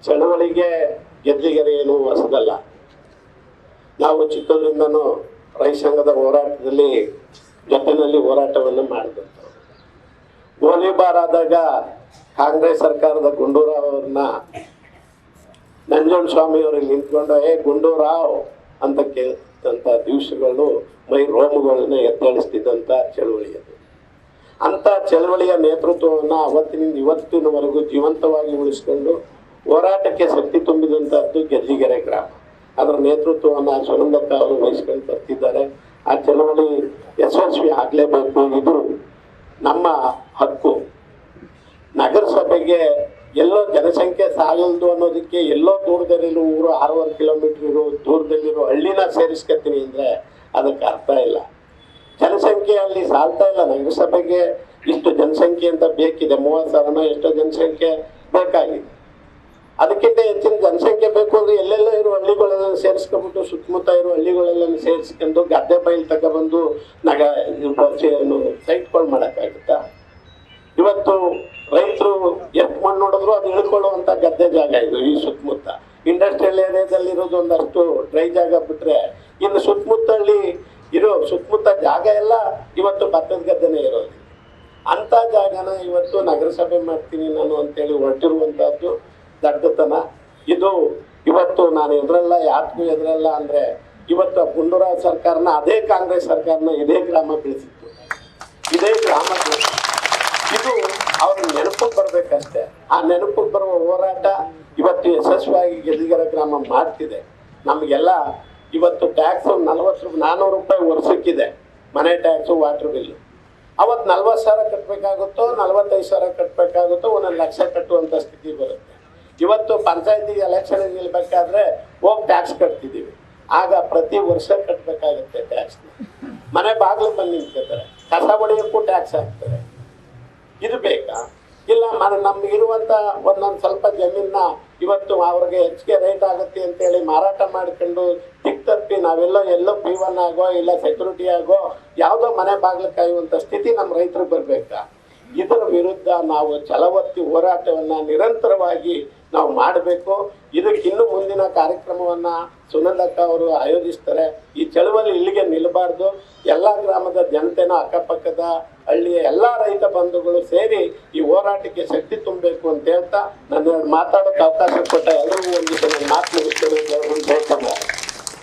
ಚಳವಳಿಗೆ ಗೆದ್ದಿಗೆರೆ ಏನು ಹೊಸದಲ್ಲ. ನಾವು ಚಿಕ್ಕದ್ರಿಂದನೂ ರೈತ ಸಂಘದ ಹೋರಾಟದಲ್ಲಿ ಜೊತೆಯಲ್ಲಿ ಹೋರಾಟವನ್ನು ಮಾಡಿದಂಥವ್ರು. ಗೋಲಿಬಾರ್ ಆದಾಗ ಕಾಂಗ್ರೆಸ್ ಸರ್ಕಾರದ ಗುಂಡೂರಾವ್ ಅವ್ರನ್ನ ನಂಜುಂಡಸ್ವಾಮಿ ಅವ್ರಿಗೆ ನಿಂತ್ಕೊಂಡು ಗುಂಡೂರಾವ್ ಅಂತ ಕೇಳಿದಂಥ ದಿವಸಗಳು ಮೈ ರೋಮಗಳನ್ನ ಎತ್ತಳಿಸ್ತಿದ್ದಂಥ ಚಳವಳಿ ಅದು. ಅಂಥ ಚಳವಳಿಯ ನೇತೃತ್ವವನ್ನು ಅವತ್ತಿನಿಂದ ಇವತ್ತಿನವರೆಗೂ ಜೀವಂತವಾಗಿ ಉಳಿಸ್ಕೊಂಡು ಹೋರಾಟಕ್ಕೆ ಶಕ್ತಿ ತುಂಬಿದಂಥದ್ದು ಗೆದ್ದಿಗೆರೆ ಗ್ರಾಮ. ಅದರ ನೇತೃತ್ವವನ್ನು ಸುನಂದಕ್ಕ ಅವರು ವಹಿಸ್ಕೊಂಡು ಬರ್ತಿದ್ದಾರೆ. ಆ ಚಳವಳಿ ಯಶಸ್ವಿ ಆಗಲೇಬೇಕು, ಇದು ನಮ್ಮ ಹಕ್ಕು. ನಗರಸಭೆಗೆ ಎಲ್ಲೋ ಜನಸಂಖ್ಯೆ ಸಾಗಲ್ದು ಅನ್ನೋದಕ್ಕೆ ಎಲ್ಲೋ ದೂರದಲ್ಲಿರೋ ಊರು 6 ಕಿಲೋಮೀಟರ್ ಇರೋ ದೂರದಲ್ಲಿರೋ ಹಳ್ಳಿನ ಸೇರಿಸ್ಕೊತೀನಿ ಅಂದರೆ ಅದಕ್ಕೆ ಅರ್ಥ ಇಲ್ಲ. ಜನಸಂಖ್ಯೆ ಅಲ್ಲಿ ಸಾಲ್ತಾ ಇಲ್ಲ. ನಗರಸಭೆಗೆ ಇಷ್ಟು ಜನಸಂಖ್ಯೆ ಅಂತ ಬೇಕಿದೆ, 30,000 ಎಷ್ಟೋ ಜನಸಂಖ್ಯೆ ಬೇಕಾಗಿದೆ. ಅದಕ್ಕಿಂತ ಹೆಚ್ಚಿನ ಜನಸಂಖ್ಯೆ ಬೇಕು ಅಂದರೆ ಎಲ್ಲೆಲ್ಲ ಇರೋ ಹಳ್ಳಿಗಳೆಲ್ಲ ಸೇರಿಸ್ಕೊಂಡ್ಬಿಟ್ಟು ಸುತ್ತಮುತ್ತ ಇರೋ ಹಳ್ಳಿಗಳೆಲ್ಲ ಸೇರಿಸ್ಕೊಂಡು ಗದ್ದೆ ಬೈಲ್ ತಗೊಬಂದು ಸೈಟ್ಗಳು ಮಾಡೋಕ್ಕಾಗುತ್ತಾ? ಇವತ್ತು ರೈತರು ಎಷ್ಟು ಮಣ್ಣು ನೋಡಿದ್ರು ಅದು ಇಳ್ಕೊಳ್ಳುವಂಥ ಗದ್ದೆ ಜಾಗ ಇದು. ಈ ಸುತ್ತಮುತ್ತ ಇಂಡಸ್ಟ್ರಿಯಲ್ ಏರಿಯಾದಲ್ಲಿರೋದು ಒಂದಷ್ಟು ಡ್ರೈ ಜಾಗ ಬಿಟ್ಟರೆ ಇನ್ನು ಸುತ್ತಮುತ್ತಲ್ಲಿ ಇರೋ ಸುತ್ತಮುತ್ತ ಜಾಗ ಎಲ್ಲ ಇವತ್ತು ಭತ್ತದ ಗದ್ದೆನೇ ಇರೋದು. ಅಂಥ ಜಾಗನ ಇವತ್ತು ನಗರಸಭೆ ಮಾಡ್ತೀನಿ ನಾನು ಅಂತೇಳಿ ಹೊರಟಿರುವಂಥದ್ದು ದಡ್ಡತನ. ಇದು ಇವತ್ತು ನಾನು ಎದುರಲ್ಲ, ಯಾತಕ್ಕೂ ಎದುರಲ್ಲ ಅಂದರೆ ಇವತ್ತು ಗುಂಡೂರಾವ್ ಸರ್ಕಾರನ ಅದೇ ಕಾಂಗ್ರೆಸ್ ಸರ್ಕಾರನ ಇದೇ ಗ್ರಾಮ ಬೆಳೆಸಿತ್ತು, ಇದೇ ಗ್ರಾಮ ಇದು ಅವ್ರ ನೆನಪಿಗೆ ಬರಬೇಕಷ್ಟೇ. ಆ ನೆನಪಿಗೆ ಬರುವ ಹೋರಾಟ ಇವತ್ತು ಯಶಸ್ವಿಯಾಗಿ ಗೆದ್ದಿಗೆರೆ ಗ್ರಾಮ ಮಾಡ್ತಿದೆ. ನಮಗೆಲ್ಲ ಇವತ್ತು ಟ್ಯಾಕ್ಸು 400 ರೂಪಾಯಿ ವರ್ಷಕ್ಕಿದೆ, ಮನೆ ಟ್ಯಾಕ್ಸು, ವಾಟರ್ ಬಿಲ್ಲು. ಅವತ್ತು 40,000 ಕಟ್ಟಬೇಕಾಗುತ್ತೋ, 45,000 ಕಟ್ಟಬೇಕಾಗುತ್ತೋ, 1 ಲಕ್ಷ ಕಟ್ಟುವಂಥ ಸ್ಥಿತಿ ಬರುತ್ತೆ. ಇವತ್ತು ಪಂಚಾಯತಿಗೆ ಎಲೆಕ್ಷನ್ ನಿಲ್ಬೇಕಾದ್ರೆ ಹೋಗಿ ಟ್ಯಾಕ್ಸ್ ಕಟ್ತಿದ್ದೀವಿ. ಆಗ ಪ್ರತಿ ವರ್ಷ ಕಟ್ಟಬೇಕಾಗುತ್ತೆ ಟ್ಯಾಕ್ಸ್ನ. ಮನೆ ಬಾಗಿಲು ಬಂದು ನಿಂತ್ಕೊತಾರೆ, ಕಸ ಹೊಡೆಯೋಕ್ಕೂ ಟ್ಯಾಕ್ಸ್ ಹಾಕ್ತಾರೆ. ಇದು ಬೇಕಾ? ಇಲ್ಲ, ನಮಗಿರುವಂಥ ಒಂದೊಂದು ಸ್ವಲ್ಪ ಜಮೀನ ಇವತ್ತು ಅವ್ರಿಗೆ ಹೆಚ್ಚಿಗೆ ರೇಟ್ ಆಗುತ್ತೆ ಅಂತೇಳಿ ಮಾರಾಟ ಮಾಡ್ಕೊಂಡು ತಪ್ಪಿ ನಾವೆಲ್ಲೋ P1 ಆಗೋ ಇಲ್ಲ ಸೆಕ್ಯೂರಿಟಿ ಆಗೋ ಯಾವುದೋ ಮನೆ ಬಾಗಿಲು ಕಾಯುವಂಥ ಸ್ಥಿತಿ ನಮ್ಮ ರೈತರಿಗೆ ಬರಬೇಕಾ? ಇದರ ವಿರುದ್ಧ ನಾವು ಛಲವತ್ತಿ ಹೋರಾಟವನ್ನು ನಿರಂತರವಾಗಿ ನಾವು ಮಾಡಬೇಕು. ಇದಕ್ಕಿನ್ನು ಮುಂದಿನ ಕಾರ್ಯಕ್ರಮವನ್ನು ಸುನಂದಕ್ಕ ಅವರು ಆಯೋಜಿಸ್ತಾರೆ. ಈ ಚಳವಳಿ ಇಲ್ಲಿಗೆ ನಿಲ್ಲಬಾರ್ದು. ಎಲ್ಲ ಗ್ರಾಮದ ಜನತೆನ, ಅಕ್ಕಪಕ್ಕದ ಹಳ್ಳಿಯ ಎಲ್ಲ ರೈತ ಬಂಧುಗಳು ಸೇರಿ ಈ ಹೋರಾಟಕ್ಕೆ ಶಕ್ತಿ ತುಂಬಬೇಕು ಅಂತ ಹೇಳ್ತಾ ನನ್ನ ಮಾತಾಡೋಕ್ಕೆ ಅವಕಾಶ ಕೊಟ್ಟ ಎಲ್ಲರಿಗೂ ಒಂದು ಮಾತು ಮುಗಿಸ್ತೇನೆ.